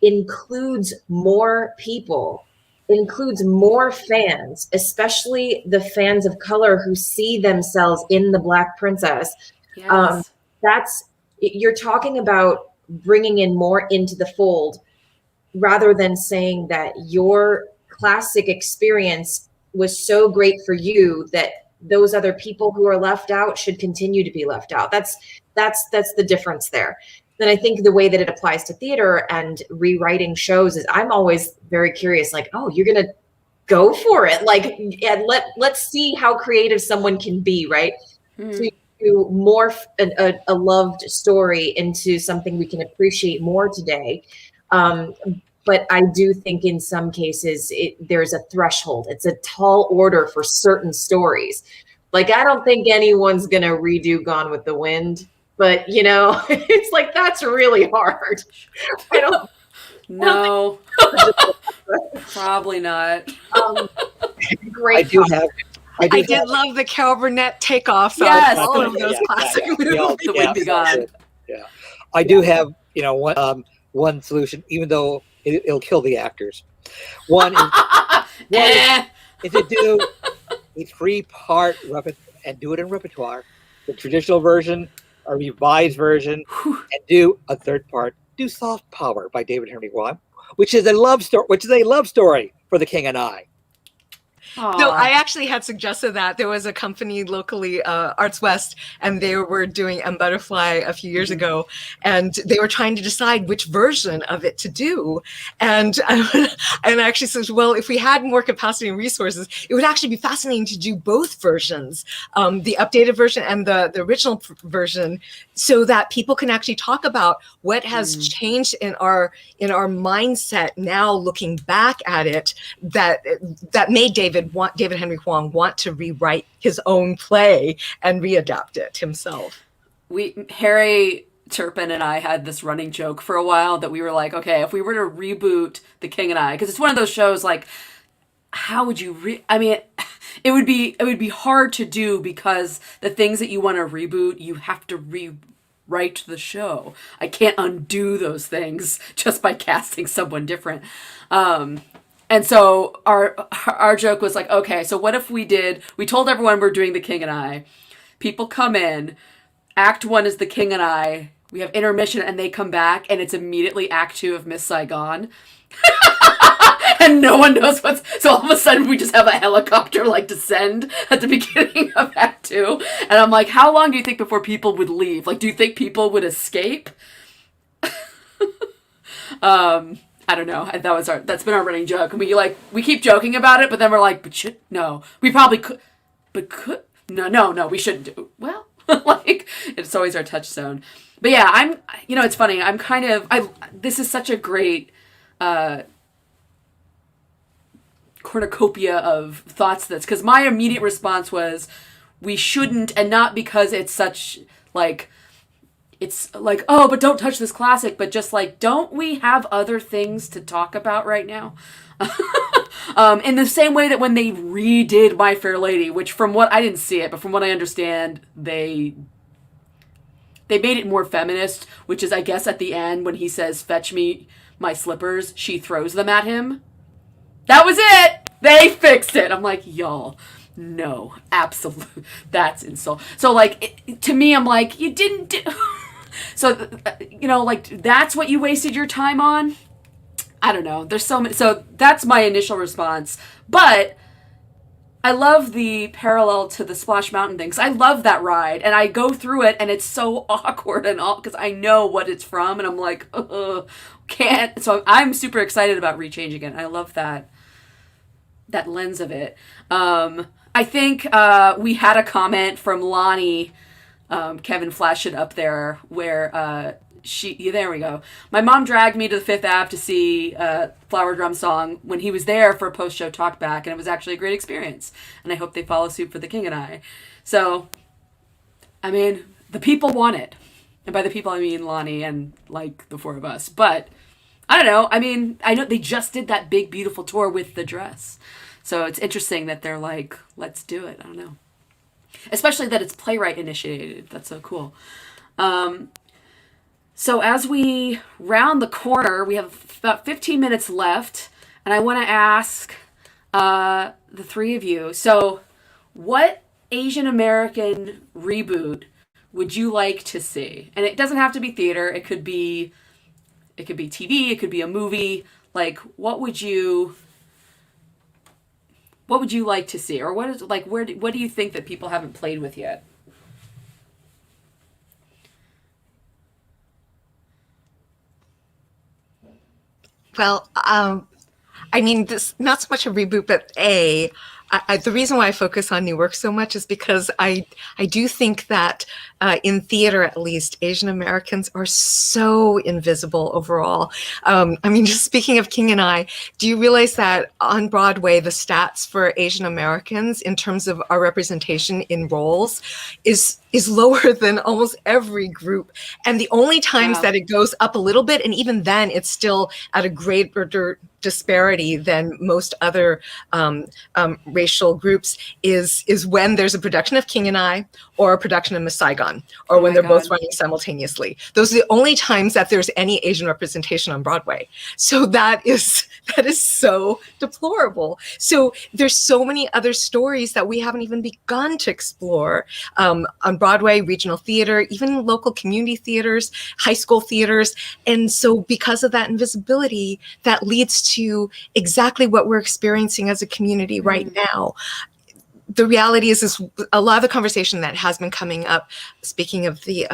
includes more people, includes more fans, especially the fans of color who see themselves in the Black Princess. Yes. You're talking about bringing in more into the fold, rather than saying that your classic experience was so great for you that those other people who are left out should continue to be left out. That's the difference there. Then I think the way that it applies to theater and rewriting shows is, I'm always very curious, like, oh, you're going to go for it. Like, and let's see how creative someone can be, right? To morph a loved story into something we can appreciate more today. But I do think in some cases there's a threshold. It's a tall order for certain stories. Like, I don't think anyone's going to redo Gone with the Wind, but it's like that's really hard. I don't. No, probably not. Great. I did love the Carol Burnett takeoffs Yes. of all of those classic movies. The Wind Be Gone. Yeah, I do have one solution, even though it'll kill the actors. One is to do a 3-part and do it in repertoire, the traditional version, a revised version, and do a 3rd part. Do Soft Power by David Henry Hwang, which is a love story for the King and I. No, I actually had suggested that. There was a company locally, Arts West, and they were doing M Butterfly a few years ago, and they were trying to decide which version of it to do. And I actually said, well, if we had more capacity and resources, it would actually be fascinating to do both versions, the updated version and the original version, so that people can actually talk about what has changed in our mindset now, looking back at it, that made David Henry Hwang want to rewrite his own play and readapt it himself. Harry Turpin and I had this running joke for a while that we were like, okay, if we were to reboot The King and I, because it's one of those shows like, how would you I mean, it would be hard to do, because the things that you want to reboot, you have to rewrite the show. I can't undo those things just by casting someone different. And so our joke was like, okay, so what if we told everyone we're doing The King and I. People come in, Act 1 is The King and I. We have intermission and they come back and it's immediately Act 2 of Miss Saigon. And no one knows so all of a sudden we just have a helicopter descend at the beginning of Act 2. And I'm like, how long do you think before people would leave? Do you think people would escape? I don't know. That's been our running joke. And we keep joking about it, but then we're like, we probably could, but no, we shouldn't do. Well, it's always our touchstone. But yeah, it's funny. This is such a great, cornucopia of thoughts because my immediate response was, we shouldn't, and not because it's such it's like, oh, but don't touch this classic, but just don't we have other things to talk about right now? In the same way that when they redid My Fair Lady, which I didn't see it, but from what I understand, they made it more feminist, which is, I guess, at the end when he says, "Fetch me my slippers," she throws them at him. That was it! They fixed it! I'm like, y'all, no, absolutely, that's insult. So, to me, I'm like, you didn't do... So, that's what you wasted your time on? I don't know. There's so many. So that's my initial response. But I love the parallel to the Splash Mountain thing, because I love that ride. And I go through it, and it's so awkward and all, because I know what it's from, and I'm like, can't. So I'm super excited about rechanging it. I love that lens of it. I think we had a comment from Lonnie. Kevin flashed it up there where there we go. My mom dragged me to the Fifth Ave to see Flower Drum Song when he was there for a post-show talkback, and it was actually a great experience. And I hope they follow suit for The King and I. So, I mean, the people want it. And by the people, I mean Lonnie and, the four of us. But, I don't know. I mean, I know they just did that big, beautiful tour with the dress. So it's interesting that they're like, let's do it. I don't know. Especially that it's playwright initiated. That's so cool. So as we round the corner, we have about 15 minutes left, and I want to ask the three of you. So what Asian American reboot would you like to see? And it doesn't have to be theater. It could be TV. It could be a movie. What would you like to see? Or what do you think that people haven't played with yet? Well, I mean, this not so much a reboot, but the reason why I focus on new work so much is because I do think that in theater, at least, Asian Americans are so invisible overall. I mean, just speaking of King and I, do you realize that on Broadway, the stats for Asian Americans in terms of our representation in roles is lower than almost every group, and the only times Wow. that it goes up a little bit, and even then, it's still at a greater disparity than most other racial groups is when there's a production of King and I or a production of Miss Saigon, or Oh when my they're both God. running simultaneously. Those are the only times that there's any Asian representation on Broadway. So that is so deplorable. So there's so many other stories that we haven't even begun to explore on Broadway, regional theater, even local community theaters, high school theaters. And so because of that invisibility, that leads to exactly what we're experiencing as a community right now. The reality is a lot of the conversation that has been coming up, speaking of the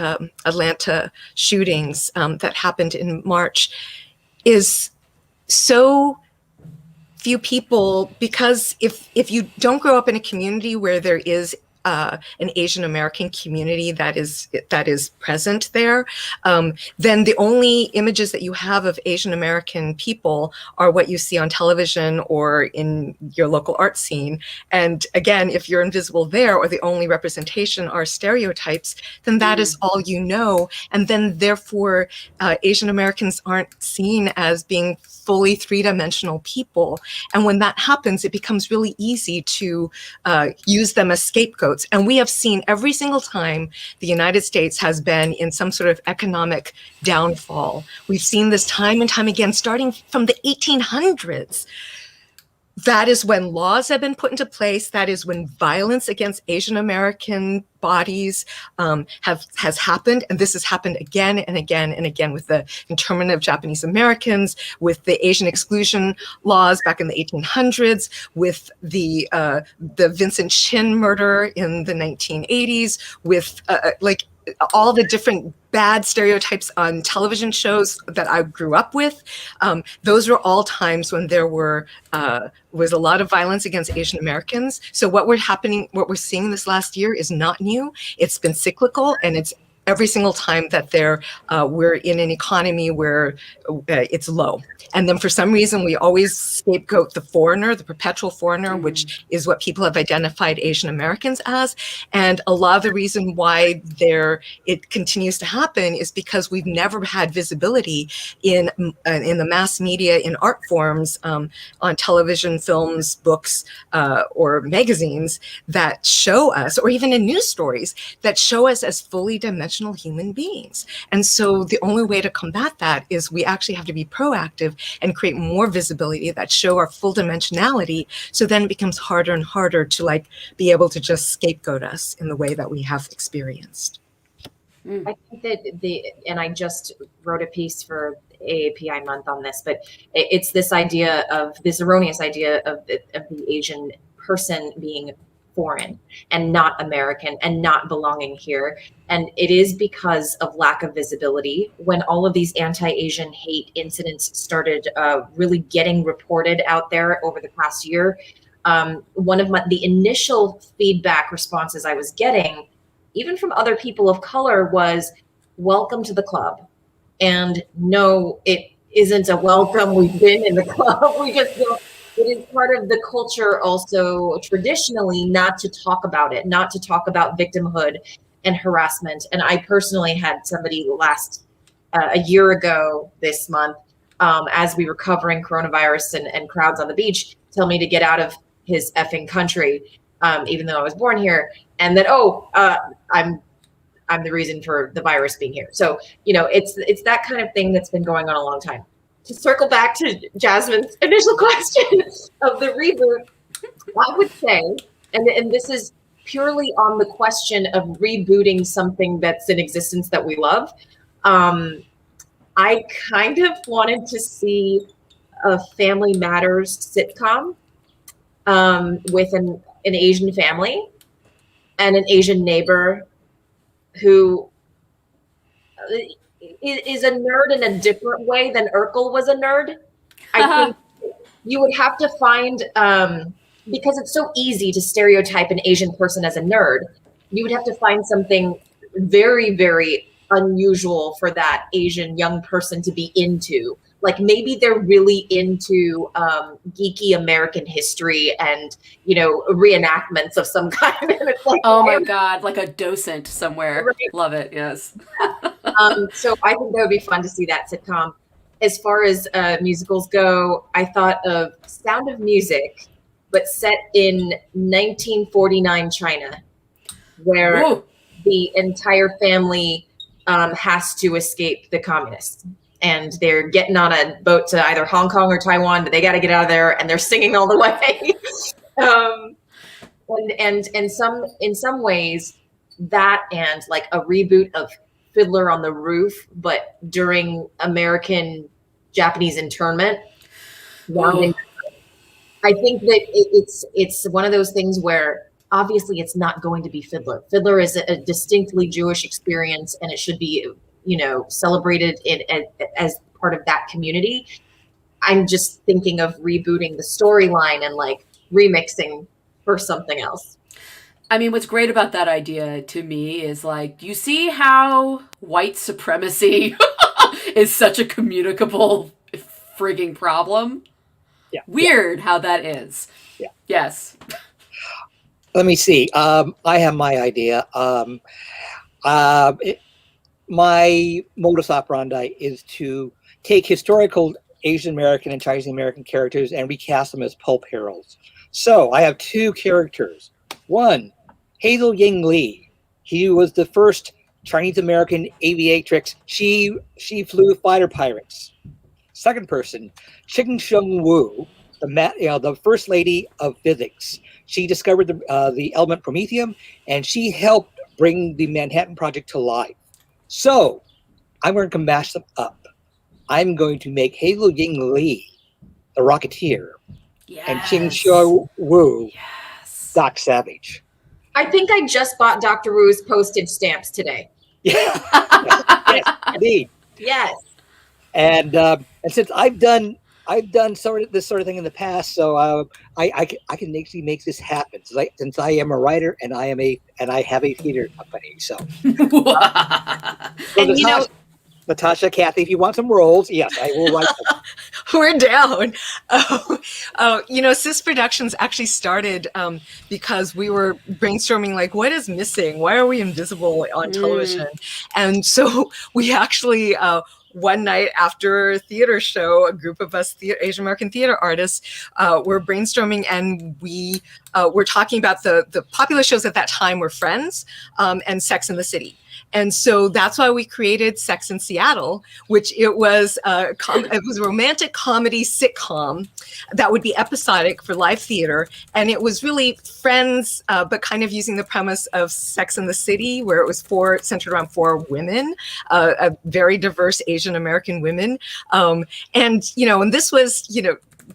Atlanta shootings that happened in March, is so few people, because if you don't grow up in a community where there is an Asian American community that is present there, then the only images that you have of Asian American people are what you see on television or in your local art scene. And again, if you're invisible there, or the only representation are stereotypes, then that is all you know. And then therefore, Asian Americans aren't seen as being fully three-dimensional people. And when that happens, it becomes really easy to use them as scapegoats. And we have seen every single time the United States has been in some sort of economic downfall. We've seen this time and time again, starting from the 1800s. That is when laws have been put into place. That is when violence against Asian American bodies has happened. And this has happened again and again and again with the internment of Japanese Americans, with the Asian exclusion laws back in the 1800s, with the Vincent Chin murder in the 1980s, with all the different bad stereotypes on television shows that I grew up with. Those were all times when there was a lot of violence against Asian Americans. So what we're seeing this last year is not new. It's been cyclical, and it's every single time that we're in an economy where it's low. And then for some reason, we always scapegoat the foreigner, the perpetual foreigner, which is what people have identified Asian Americans as. And a lot of the reason why it continues to happen is because we've never had visibility in the mass media, in art forms, on television, films, books, or magazines that show us, or even in news stories that show us as fully dimensional human beings. And so the only way to combat that is we actually have to be proactive and create more visibility that show our full dimensionality. So then it becomes harder and harder to be able to just scapegoat us in the way that we have experienced. I think that and I just wrote a piece for AAPI month on this, but it's this erroneous idea of the Asian person being foreign and not American and not belonging here. And it is because of lack of visibility. When all of these anti-Asian hate incidents started really getting reported out there over the past year, one of the initial feedback responses I was getting, even from other people of color, was welcome to the club. And no, it isn't a welcome. We've been in the club. We just don't. It is part of the culture also traditionally not to talk about it, not to talk about victimhood and harassment. And I personally had somebody a year ago this month, as we were covering coronavirus and crowds on the beach, tell me to get out of his effing country, even though I was born here. And that, I'm the reason for the virus being here. So, it's that kind of thing that's been going on a long time. To circle back to Jasmine's initial question of the reboot, I would say, and this is purely on the question of rebooting something that's in existence that we love, I kind of wanted to see a Family Matters sitcom with an Asian family and an Asian neighbor who is a nerd in a different way than Urkel was a nerd. I think you would have to find, because it's so easy to stereotype an Asian person as a nerd, you would have to find something very, very unusual for that Asian young person to be into. Like maybe they're really into geeky American history and, reenactments of some kind. And it's like, oh my God, like a docent somewhere. Right. Love it, yes. So I think that would be fun to see that sitcom. As far as musicals go, I thought of Sound of Music, but set in 1949 China, where Ooh. the entire family has to escape the communists. And they're getting on a boat to either Hong Kong or Taiwan, but they got to get out of there, and they're singing all the way. And in some ways, that and like a reboot of Fiddler on the Roof, but during American Japanese internment. Ooh. I think that it's one of those things where obviously it's not going to be Fiddler. Fiddler is a distinctly Jewish experience, and it should be, celebrated as part of that community. I'm just thinking of rebooting the storyline and like remixing for something else. I mean, what's great about that idea to me is like, you see how white supremacy is such a communicable frigging problem? Yeah. Weird how that is. Yeah. Yes. Let me see. I have my idea. My modus operandi is to take historical Asian American and Chinese American characters and recast them as pulp heroes. So I have two characters. One, Hazel Ying Lee. He was the first Chinese American aviatrix. She flew fighter pirates. Second person, Ching Sheng Wu, the first lady of physics. She discovered the element promethium, and she helped bring the Manhattan Project to life. So I'm going to mash them up. I'm going to make Hazel Ying Lee the Rocketeer, Yes. and Ching Sheng Wu, Yes. Doc Savage. I think I just bought Dr. Wu's postage stamps today. Yeah, yes, indeed. Yes. And since I've done this sort of thing in the past, so I can actually make this happen. Since I am a writer and I have a theater company, so And Natasha, Kathy, if you want some roles, yes, I will write them. we're down. Cis Productions actually started because we were brainstorming, like, what is missing? Why are we invisible on television? And so we actually, one night after a theater show, a group of us Asian American theater artists were brainstorming, and we were talking about the popular shows at that time were Friends and Sex and the City. And so that's why we created Sex in Seattle, which it was a romantic comedy sitcom that would be episodic for live theater. And it was really Friends, but kind of using the premise of Sex in the City, where it was centered around 4 women, very diverse Asian American women. And this was,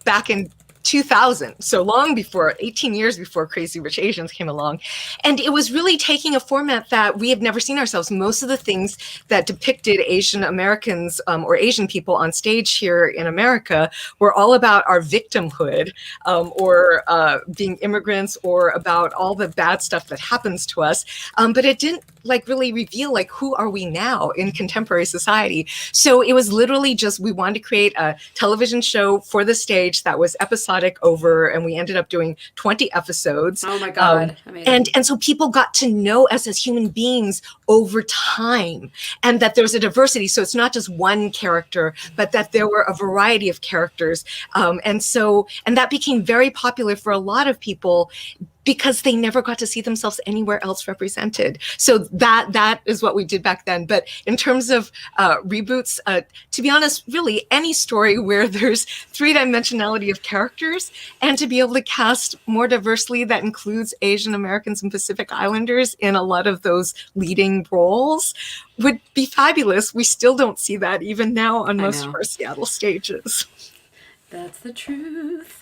back in 2000, so long before, 18 years before Crazy Rich Asians came along. And it was really taking a format that we have never seen ourselves. Most of the things that depicted Asian Americans or Asian people on stage here in America were all about our victimhood or being immigrants, or about all the bad stuff that happens to us. But it didn't really reveal who are we now in contemporary society. So it was literally just, we wanted to create a television show for the stage that was episodic over, and we ended up doing 20 episodes. Oh my God. And so people got to know us as human beings over time, and that there's a diversity. So it's not just one character, but that there were a variety of characters. And that became very popular for a lot of people, because they never got to see themselves anywhere else represented. So that is what we did back then. But in terms of reboots, to be honest, really any story where there's 3-dimensionality of characters, and to be able to cast more diversely, that includes Asian Americans and Pacific Islanders in a lot of those leading roles, would be fabulous. We still don't see that even now on most of our Seattle stages. That's the truth.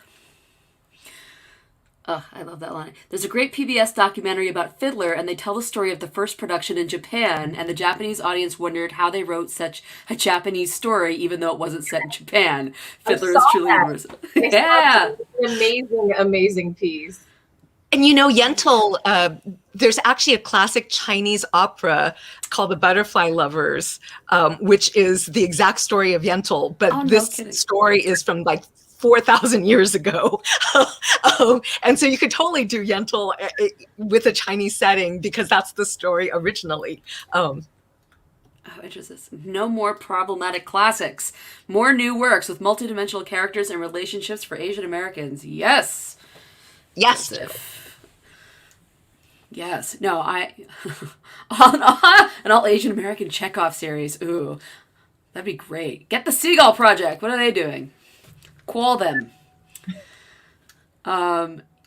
Oh, I love that line. There's a great PBS documentary about Fiddler, and they tell the story of the first production in Japan, and the Japanese audience wondered how they wrote such a Japanese story, even though it wasn't set in Japan. Fiddler is truly immersive. Yeah. An amazing, amazing piece. And you know, Yentl, there's actually a classic Chinese opera called The Butterfly Lovers, which is the exact story of Yentl, but this story is from like 4,000 years ago. And so you could totally do Yentl with a Chinese setting because that's the story originally. Oh, interesting. No more problematic classics. More new works with multidimensional characters and relationships for Asian Americans. Yes. Yes. Yes. No, an all Asian American Chekhov series. Ooh, that'd be great. Get the Seagull Project. What are they doing? Call them.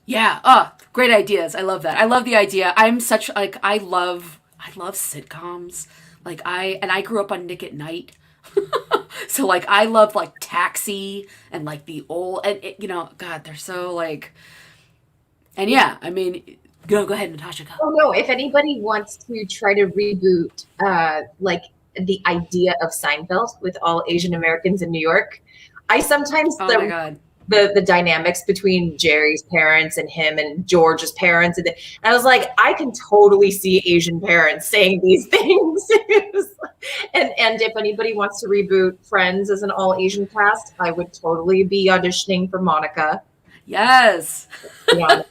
Yeah. Oh, great ideas. I love that. I love the idea. I'm such like I love sitcoms. Like I grew up on Nick at Night. So like I love like Taxi and like the old and it, God, they're so like. And yeah, I mean, go ahead, Natasha. Go. Oh no! If anybody wants to try to reboot, like the idea of Seinfeld with all Asian Americans in New York, I sometimes the dynamics between Jerry's parents and him and George's parents, and I was like, I can totally see Asian parents saying these things. and if anybody wants to reboot Friends as an all Asian cast, I would totally be auditioning for Monica. Yes. Yeah.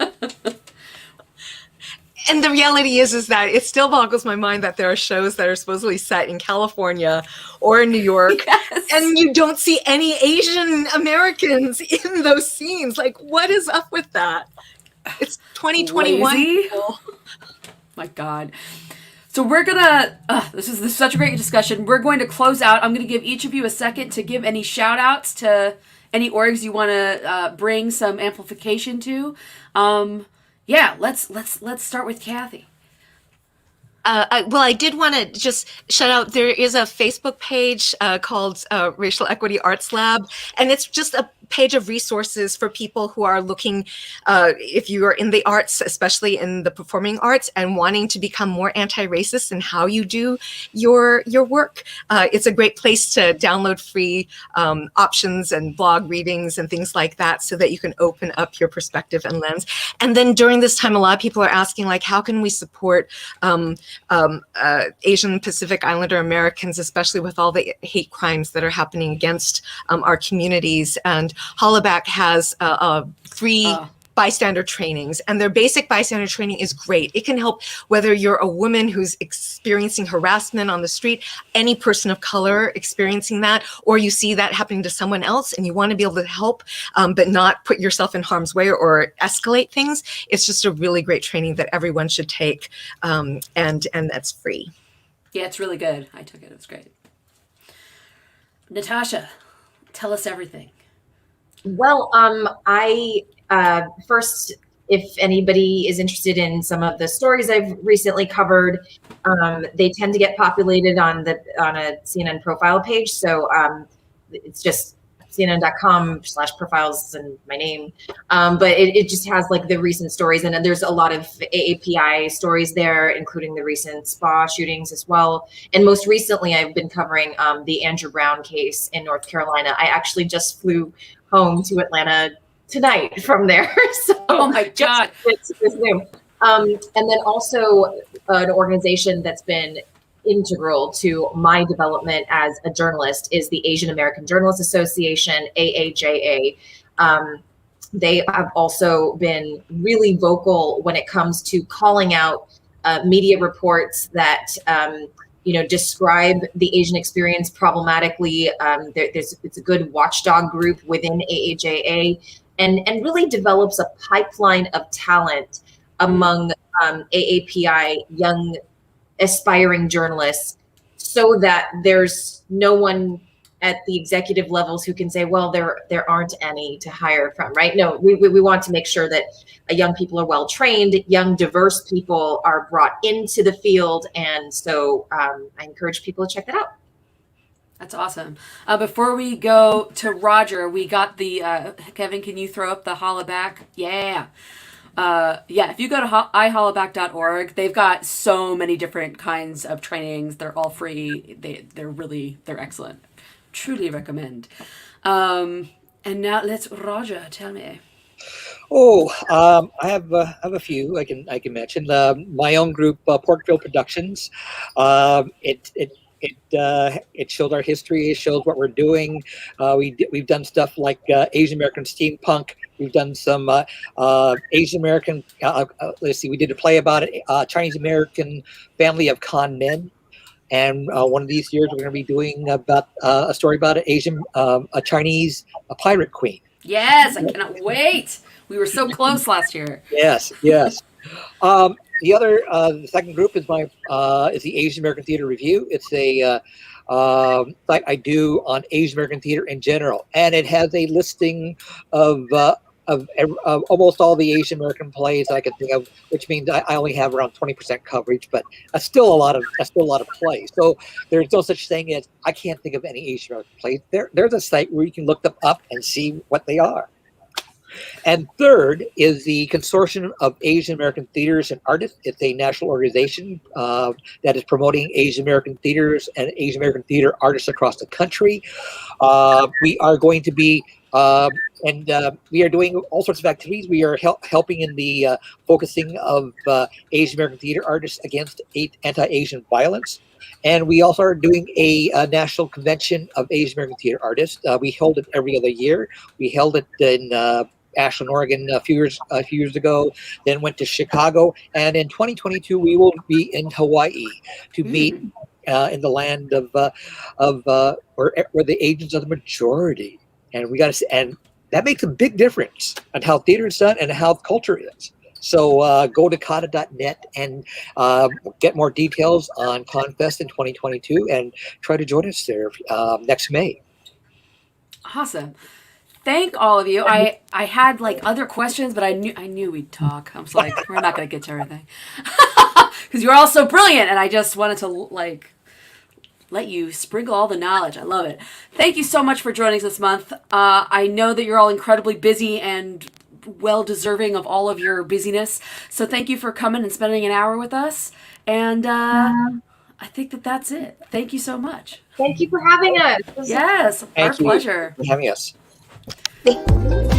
And the reality is that it still boggles my mind that there are shows that are supposedly set in California or in New York, yes, and you don't see any Asian Americans in those scenes. Like, what is up with that? It's 2021. My God. So we're gonna, this is such a great discussion. We're going to close out. I'm going to give each of you a second to give any shout outs to any orgs you want to bring some amplification to. Yeah, let's start with Kathy. I did want to just shout out, there is a Facebook page called Racial Equity Arts Lab, and it's just a page of resources for people who are looking, if you are in the arts, especially in the performing arts, and wanting to become more anti-racist in how you do your work. It's a great place to download free options and blog readings and things like that so that you can open up your perspective and lens. And then during this time, a lot of people are asking, like, how can we support Asian Pacific Islander Americans, especially with all the hate crimes that are happening against our communities. And Hollaback has free bystander trainings, and their basic bystander training is great. It can help whether you're a woman who's experiencing harassment on the street, any person of color experiencing that, or you see that happening to someone else and you want to be able to help, but not put yourself in harm's way or escalate things. It's just a really great training that everyone should take, and that's free. Yeah, it's really good. I took it. It was great. Natasha, tell us everything. Well, I first, if anybody is interested in some of the stories I've recently covered, they tend to get populated on a CNN profile page. So it's just cnn.com/profiles and my name. But it just has like the recent stories, and then there's a lot of AAPI stories there, including the recent spa shootings as well. And most recently, I've been covering the Andrew Brown case in North Carolina. I actually just flew home to Atlanta tonight from there. So oh my God. It's new. And then also an organization that's been integral to my development as a journalist is the Asian American Journalists Association, AAJA. They have also been really vocal when it comes to calling out media reports that describe the Asian experience problematically. It's a good watchdog group within AAJA, and really develops a pipeline of talent among AAPI young aspiring journalists, so that there's no one at the executive levels who can say, well, there aren't any to hire from, right? No, we want to make sure that young people are well trained, young diverse people are brought into the field, and so I encourage people to check that out. That's awesome. Before we go to Roger, we got the Kevin. Can you throw up the Hollaback? Yeah. If you go to ihollaback.org, they've got so many different kinds of trainings. They're all free. They're excellent. Truly recommend. And now Roger, tell me. I have a few I can mention. My own group, Porkville Productions. It shows our history. It shows what we're doing. We've done stuff like Asian American steampunk. We've done some Asian American. Let's see. We did a play about it. Chinese American family of con men. And one of these years, we're going to be doing about a story about a Chinese pirate queen. Yes, I cannot wait. We were so close last year. Yes. The second group is is the Asian American Theater Review. It's a site I do on Asian American theater in general, and it has a listing of almost all the Asian American plays I can think of, which means I only have around 20% coverage, but that's still a lot of plays. So there's no such thing as I can't think of any Asian American plays. There's a site where you can look them up and see what they are. And third is the Consortium of Asian American Theaters and Artists. It's a national organization that is promoting Asian American theaters and Asian American theater artists across the country. We are going to be we are doing all sorts of activities. We are helping in the focusing of Asian American theater artists against anti-Asian violence. And we also are doing a national convention of Asian American theater artists. We hold it every other year. We held it in Ashland, Oregon a few years ago, then went to Chicago. And in 2022, we will be in Hawaii to meet in the land where the Asians are the majority. And and that makes a big difference on how theater is done and how culture is. So go to kata.net and get more details on ConFest in 2022 and try to join us there next May. Awesome. Thank all of you. I had like other questions, but I knew we'd talk. I was like, we're not going to get to everything because you're all so brilliant, and I just wanted to like let you sprinkle all the knowledge. I love it. Thank you so much for joining us this month. I know that you're all incredibly busy and well deserving of all of your busyness. So thank you for coming and spending an hour with us. And I think that's it. Thank you so much. Thank you for having us. Yes, our pleasure. Thank you for having us. Thank